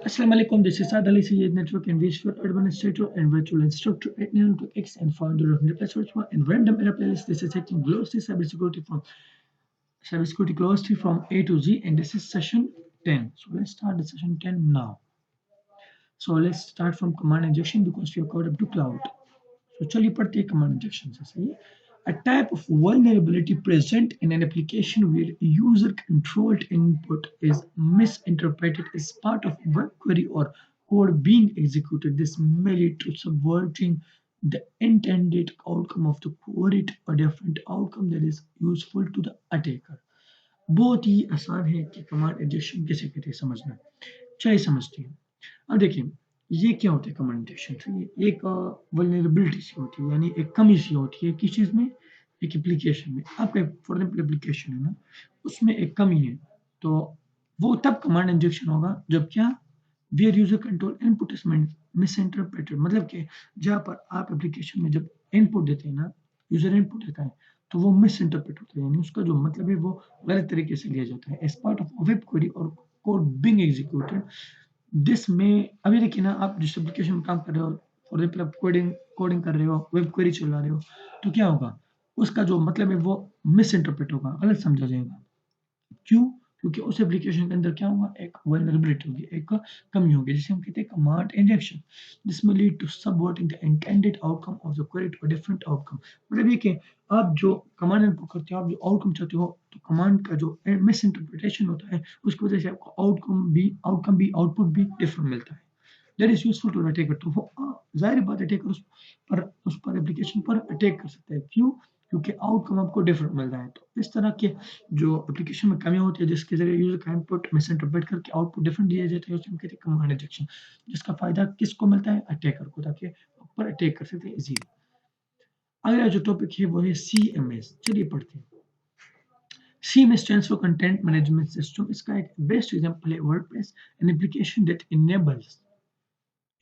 Assalamu alaikum. This is Adali Syed Network and Visual Administrator and Virtual Instructor at Network X and founder of Network and Random Era Playlist. This is taking Glossary Cybersecurity Glossary from A to Z, and this is session 10. So let's start the session 10 now. So let's start from command injection because we have covered up to cloud. So चलिए पढ़ते हैं command injection से सही है. A type of vulnerability present in an application where user-controlled input is misinterpreted as part of web query or code being executed. This may lead to subverting the intended outcome of the query to a different outcome that is useful to the attacker. बहुत ही आसान है कि command injection कैसे कहते हैं समझना. चलिए समझते हैं. अब देखिए ये क्या होता है कमांड इंजेक्शन से. ये एक वल्नरेबिलिटी सी होती है, यानी एक कमी सी होती है किस चीज़ में, एक एप्लीकेशन में. आपका फॉर एग्जाम्पल एप्लीकेशन है ना, उसमें एक कमी है, तो वो तब कमांड इंजेक्शन होगा जब क्या, where user control input is misinterpreted. मतलब कि जहाँ पर आप एप्लीकेशन में जब इनपुट देते हैं ना, यूजर इनपुट देता है, तो वो मिस इंटरप्रेट होता है, यानी उसका जो मतलब है वो गलत तरीके से लिया जाता है as part of web query और कोड बिंग एग्जीक्यूटेड. दिस में अभी देखिए ना, आप जिस एप्लीकेशन में काम कर रहे हो, फॉर एग्जाम्पल आप कोडिंग कर रहे हो, वेब क्वेरी चला रहे हो, तो क्या होगा, उसका जो मतलब है वो मिस इंटरप्रेट होगा, गलत समझा जाएगा. क्यों? क्योंकि उस एप्लीकेशन के अंदर क्या होगा, एक वल्नरेबिलिटी होगी, एक कमी होगी, जिसे हम कहते हैं कमांड इंजेक्शन. दिस में lead to subverting the intended outcome of the query to a different outcome. मतलब ये कि आप जो कमांड इनपुट करते हो, आप जो आउटकम चाहते हो, तो कमांड का जो मिस इंटरप्रिटेशन होता है, उसकी वजह से आपको आउटपुट भी डिफरेंट मिलता है. That is useful to attacker. तो वो जाहिर बात है अटैकर उस पर एप्लीकेशन पर अटैक कर सकता है. क्यों? क्योंकि आउटकम आपको डिफरेंट मिल रहा है. तो इस तरह के जो एप्लीकेशन में कमियां होती है, जिसके जरिए यूजर का इनपुट मिस इंटरप्रेट करके आउटपुट डिफरेंट दिया जाता है, उसे हम कहते हैं कमांड इंजेक्शन. जिसका फायदा किसको मिलता है, अटैकर को, ताकि ऊपर अटैक कर सकते हैं इजीली. अगला जो टॉपिक है वो है CMS. चलिए पढ़ते हैं. CMS stands for Content Management System. इसका एक बेस्ट एग्जांपल है WordPress, an application that enables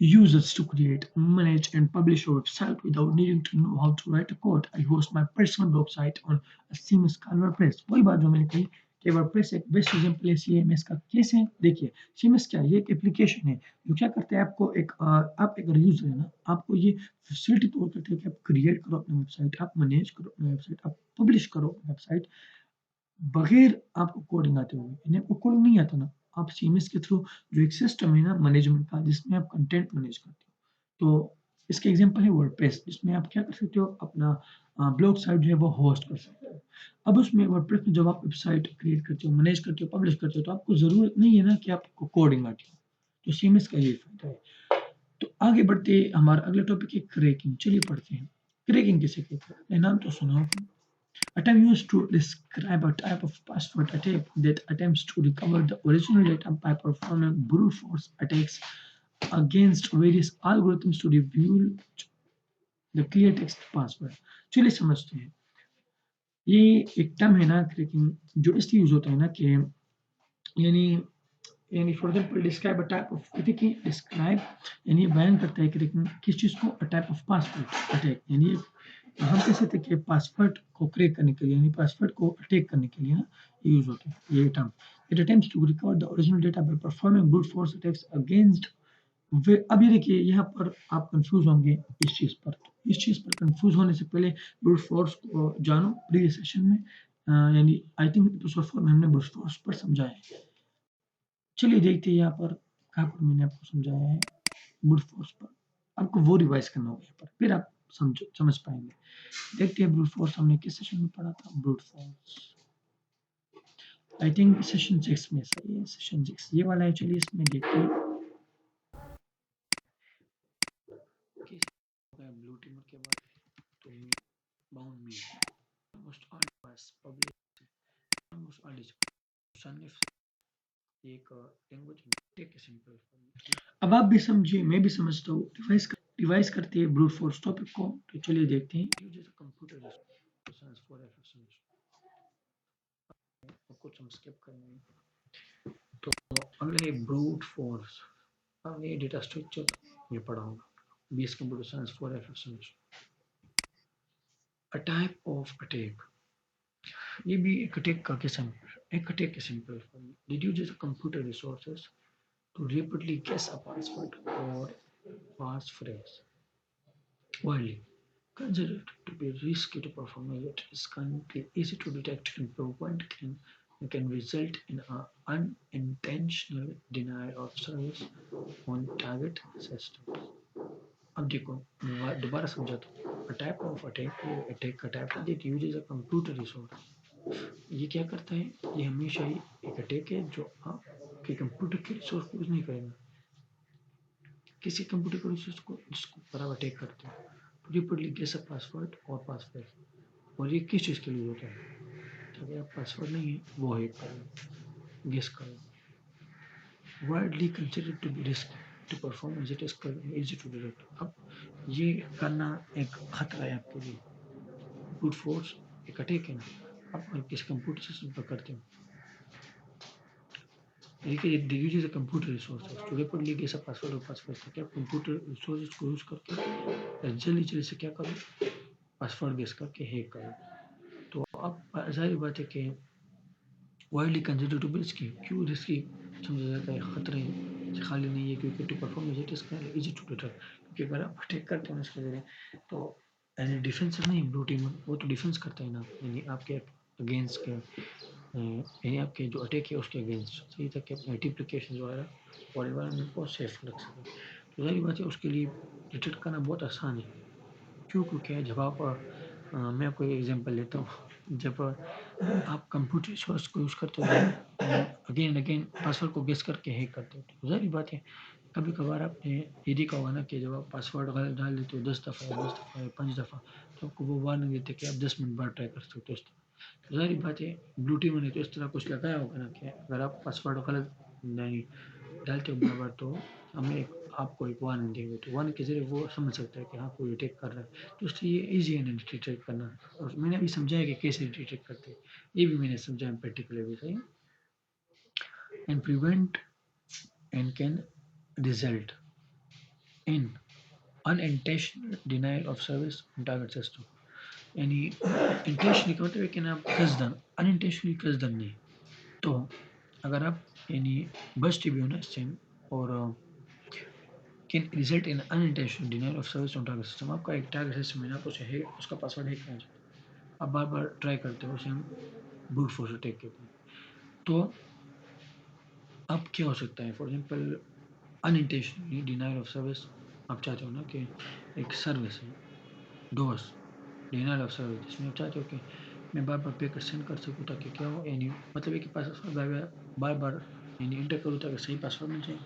users to create, manage, and publish a website without needing to know how to write a code. I host my personal blog site on a CMS called WordPress. वही बात जो मैंने कही कि WordPress एक best example है CMS का. कैसे? देखिए CMS क्या है, ये एक एप्लीकेशन है जो क्या करता है, आपको एक आप अगर यूजर है ना, आपको ये फैसिलिटी प्रोवाइड करते हैं कि आप क्रिएट करो अपनी वेबसाइट, आप मैनेज करो अपनी वेबसाइट, आप पब्लिश करो अपनी वेबसाइट बगैर आपको कोडिंग आते हुए. यानी आपको कोडिंग नहीं आता ना, आप सीएमएस के थ्रू जो एक सिस्टम है ना मैनेजमेंट का, जिसमें आप कंटेंट मैनेज करते हो, तो इसके एग्जांपल है वर्डप्रेस, जिसमें आप क्या कर सकते हो, अपना ब्लॉग साइट जो है वो होस्ट कर सकते हो. अब उसमें वर्डप्रेस में जब आप वेबसाइट क्रिएट करते हो, मैनेज करते हो, पब्लिश करते हो, तो आपको ज़रूरत नहीं है ना कि आपको कोडिंग आती हो. तो सीएमएस का ये फायदा है. तो आगे बढ़ते हमारा अगला टॉपिक है क्रैकिंग. चलिए पढ़ते हैं. क्रैकिंग किसे कहते हैं, नाम तो सुना होगा. A term used to describe a type of password attack that attempts to recover the original data by performing brute force attacks against various algorithms to reveal the clear text password. चलिए समझते हैं. ये एक term है ना cracking, जो इसलिए use होता है ना कि यानी यानी for example describe a type of, देखिए डिस्क्राइब यानी बयान करता है क्रैकिंग किस चीज़ को, अ टाइप ऑफ पासवर्ड अटैक. यानी हम कह सकते हैं कि पासवर्ड को क्रैक करने के लिए, यानी पासवर्ड को अटैक करने के लिए ना यूज होता है ये term. It attempts to recover the original data by performing brute force attacks against. अब ये देखिए यहाँ पर आप कंफ्यूज होंगे इस चीज़ पर. इस चीज़ पर कंफ्यूज होने से पहले ब्रूट फोर्स को जानो. प्रीवियस सेशन में यानी आई थिंक एपिसोड 4 में हमने ब्रूट फोर्स पर समझाया है. चलिए देखते हैं यहाँ पर कहाँ पर मैंने आपको समझाया है ब्रूट फोर्स पर. आपको वो रिवाइज करना होगा यहाँ पर, फिर आप समझ पाएंगे. देखते हैं ब्रूट फोर्स हमने किस सेशन में पढ़ा था. Brute force I think session 6 में सही है. सेशन 6 ये वाला है. चलिए इसमें देखते हैं. ब्लू टीमर के बाद तो bound me most all pass public most all सनलिफ एक लैंग्वेज टेक सिंपल. अब आप भी समझिए, मैं भी समझता हूँ. रिवाइज करते हैं ब्रूट फोर्स टॉपिक को. तो चलिए देखते हैं. जैसे कंप्यूटर कुछ हम स्किप करेंगे. तो अगले ब्रूट फोर्स, हमने डेटा स्ट्रक्चर ये पढ़ा होगा. BS computer science 4F semester. A type of attack, ये भी एक अटैक का किस्म. एक attack is simple. It uses computer resources to repeatedly guess a password or passphrase. Widely considered to be risky to perform, yet is currently easy to detect and prevent can result in an unintentional denial of service on target systems. अब देखो मैं दोबारा समझाता हूँ a type of attack का type that uses a computer resource. ये क्या करता है ये हमेशा ही एक अटैक है जो आपके कंप्यूटर के रिसोर्स को यूज नहीं करेगा किसी कंप्यूटर के रिसोर्स को जिसको पर आप अटैक करते हो तो रिपीटली गेस अ पासवर्ड और पासवर्ड और ये किस चीज़ के लिए होता है ताकि आप पासवर्ड नहीं है वो हैक करें गेस करें widely considered to be risky to perform as it is easy to detect अब ये करना एक खतरा है आपके लिए ब्रूट फोर्स एक अटैक है ना आप अगर किसी कंप्यूटर सिस्टम पर करते हो देखिए they use a computer resources to rapidly guess a password और पासवर्ड ताकि आप कंप्यूटर रिसोर्सेज को यूज करके जल्दी जल्दी से क्या करो पासवर्ड गेस करके हैक करो तो अब जाहिर बात है कि widely consider to be risky क्यों रिस्की समझा जाता है खतरे से खाली नहीं है क्योंकि to perform is it is easy to detect क्योंकि अगर आप अटैक करते हैं उसके जरिए तो यानी डिफेंस नहीं ब्लू टीम वो तो डिफेंस करता है ना यानी आपके अगेंस्ट के यानी आपके जो अटैक है उसके अगेंस्ट सही तक अपने मल्टीप्लिकेशन वगैरह और इन्वायरमेंट को सेफ रख सके तो जाहिर बात है उसके लिए डिटेक्ट करना बहुत आसान है क्यों क्योंकि जब आप मैं आपको एक एग्जांपल लेता हूँ जब आप कंप्यूटर रिसोर्स को यूज़ करते हो अगेन एंड अगेन पासवर्ड को गेस करके हैक करते हो तो जाहिर बात है कभी कभार आपने ये देखा होगा ना कि जब आप पासवर्ड गलत डाल देते हो 10 दफ़ा या 5 दफ़ा तो आपको वो वार्निंग देते हैं कि आप 10 मिनट बाद ट्राई कर सकते हो तो जाहिर बात है ब्लू टीम ने तो इस तरह कुछ लगाया होगा ना कि अगर आप पासवर्ड गलत नहीं डालते हो बार बार तो हमें आपको एक वार्निंग देंगे तो वार्निंग के जरिए वो समझ सकता है कि हाँ कोई डिटेक्ट कर रहा है तो इसलिए ये ईजी है डिटेक्ट करना और मैंने अभी समझाया कि कैसे डिटेक्ट करते हैं ये भी मैंने समझाया पर्टिकुलरली सही and prevent and can result in unintentional denial of service on target system यानी इंटेंशनली का मतलब है कि ना आप कसदन अनइंटेंशनली कसदन नहीं तो अगर आप यानी बचते भी हो ना इससे और can result in unintentional denial of service on target system आपका एक टारगेट सिस्टम है ना आप उसे उसका पासवर्ड हैक करना चाहते हो आप बार बार ट्राई करते हो उसे हम ब्रूट फोर्स अटैक कहते हैं तो अब क्या हो सकता है for example unintentionally denial of service आप चाहते हो ना कि एक सर्विस है डोस डिनायल ऑफ सर्विस जिसमें आप चाहते हो कि मैं बार बार पे कर सेंड कर सकूँ ताकि क्या हो यानी मतलब है कि पासवर्ड बार बार यानी इंटर करूँ ताकि सही पासवर्ड मिल जाए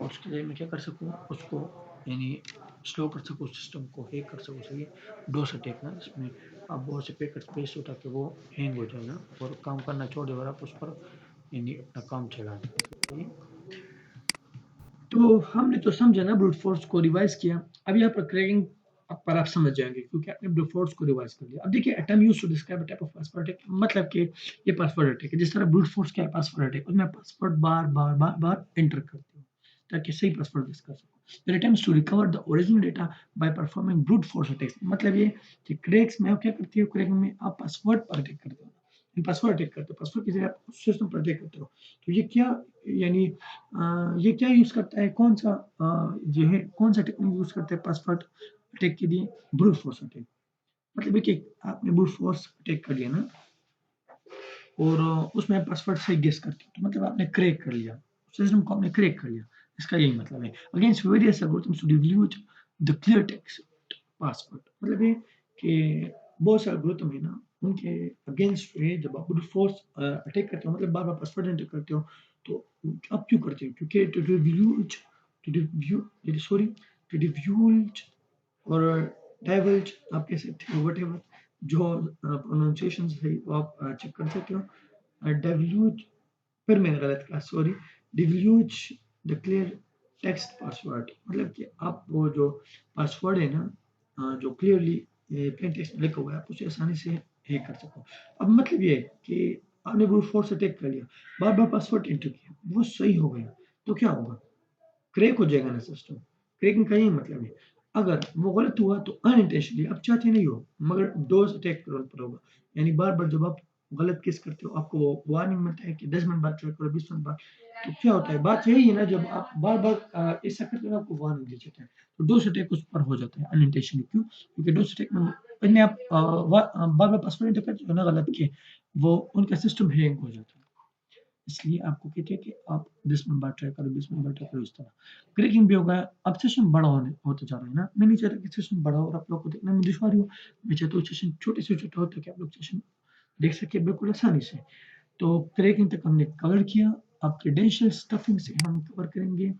और उसके लिए मैं क्या कर सकूँ उसको यानी स्लो कर सकूँ सिस्टम को हैक कर सकूँ सही डोस अटैक ना जिसमें आप बहुत से पैकेट्स भेज दो ताकि वो हैंग हो जाए ना और काम करना छोड़ दे और आप उस पर यानी अपना काम चला दें सही तो हमने तो समझा ना ब्रूट फोर्स को रिवाइज किया अब यहाँ पर क्रैकिंग पर आप समझ जाएंगे क्योंकि आपने ब्रूट फोर्स को रिवाइज कर लिया अब देखिए attempt used to describe a type of password attack मतलब कि ये पासवर्ड अटैक है जिस तरह ब्रूट फोर्स क्या है पासवर्ड अटैक उसमें पासवर्ड बार बार बार बार एंटर करते हो ताकि सही पासवर्ड गेस कर सको the attempts to recover the original data by performing brute force attacks मतलब ये कि क्रैक्स में आप क्या करती हो क्रैकिंग में आप पासवर्ड पर अटैक करते हो पासवर्ड अटैक करते हो पासवर्ड की जगह आप सिस्टम पर अटैक करते हो तो ये क्या यानी ये क्या यूज़ करता है कौन सा जो है कौन सा टेक्निक यूज़ करता है पासवर्ड अटैक के लिए ब्रूट फोर्स अटैक मतलब है कि आपने ब्रूट फोर्स अटैक कर लिया ना और उसमें पासवर्ड सही गेस करती तो मतलब आपने क्रैक कर लिया सिस्टम को आपने क्रैक कर लिया इसका यही मतलब है against various algorithms to dilute the clear text password मतलब ये कि बहुत सारे एल्गोरिथम है ना उनके अगेंस्ट है जब आप ब्रूट फोर्स अटैक करते हो मतलब बार बार पासवर्ड एंटर करते हो तो आप क्यों करते हो क्योंकि टू डिव्यूज और डाइवल्ज आप कह सकते हो वट जो प्रोनाउंसिएशन है वो आप चेक कर सकते हो डिव्यूज फिर मैंने गलत कहा सॉरी डिव्यूज द क्लियर टेक्स्ट पासवर्ड मतलब कि आप वो जो पासवर्ड है ना जो क्लियरली प्लेन टेक्स्ट में लिखा हुआ है आप उसे आसानी से हैक कर सको अब मतलब ये है कि आपने ब्रूट फोर्स अटैक कर लिया बार बार पासवर्ड एंटर किया वो सही हो गया तो क्या होगा क्रैक हो जाएगा ना सिस्टम क्रैकिंग का यही मतलब है अगर वो गलत हुआ तो अनइंटेंशनली आप चाहते नहीं हो मगर डोज अटैक पर होगा यानी बार बार जब आप गलत केस करते हो, आपको वार्निंग मिलता है कि 10 मिनट बाद ट्राई करो, 20 मिनट बाद। तो क्या होता है, बात यही है ना, जब आप बार-बार ऐसा करते हो ना, आपको वार्निंग दी जाता है। तो डू स्टेक उस पर हो जाता है अनइंटेंशनली। क्यों? क्योंकि डू स्टेक में इनमें आप बार-बार पासवर्ड एंटर करते हो ना गलत के, वो उनका सिस्टम हैंग हो जाता है। इसलिए आपको कहते हैं कि आप 10 मिनट बाद ट्राई करो, 20 मिनट बाद ट्राई करो, इस तरह। क्रैकिंग भी होगा, अब सेशन बड़ा होते जा रहा है ना, मैं नहीं चाहता कि सेशन बड़ा हो और आप लोग को देखने में दुश्वारी हो। मैं चाहता हूँ सेशन छोटे से छोटा हो ताकि आप लोग सेशन देख सकें बिल्कुल आसानी से। तो क्रैकिंग तक हमने कवर किया, अब क्रेडेंशियल स्टफिंग से हम कवर करेंगे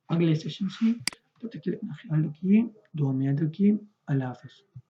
अगले सेशन से। तब तक के लिए अपना ख्याल रखिए, दुआ में याद रखिए। अल्लाह हाफ़िज़।